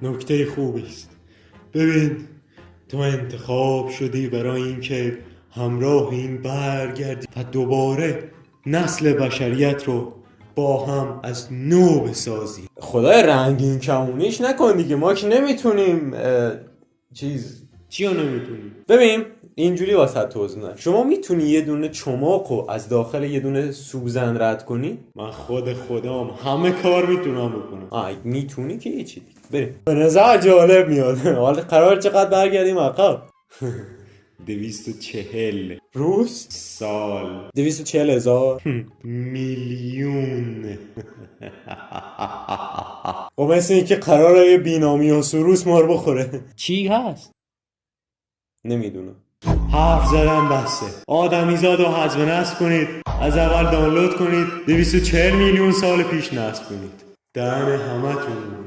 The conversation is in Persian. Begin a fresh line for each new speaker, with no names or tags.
نکته خوبی است. ببین، تو انتخاب شدی برای اینکه همراه این برگردی و دوباره نسل بشریت رو با هم از نو بسازی.
خدای رنگین کمونیش نکن دیگه، ما که نمیتونیم
چیو نمیتونی؟
ببین اینجوری واسه توضیح میدم. شما میتونی یه دونه چماقو از داخل یه دونه سوزن رد کنی؟
من خودم همه کار میتونم بکنم.
میتونی که یه چی دیگه. بریم. به نظر جالب میاد. حالا قرار چقدر برگردیم عقب؟
240
روز؟
سال.
240,000
میلیون.
و مثل این که قراره یه بینامی و سروس ما رو بخوره.
چی هست؟
نمیدونم.
حرف زدن بسته. آدمیزاد رو حذف نسل کنید. از اول دانلود کنید. 240 میلیون سال پیش نسل کنید. دهن همه تون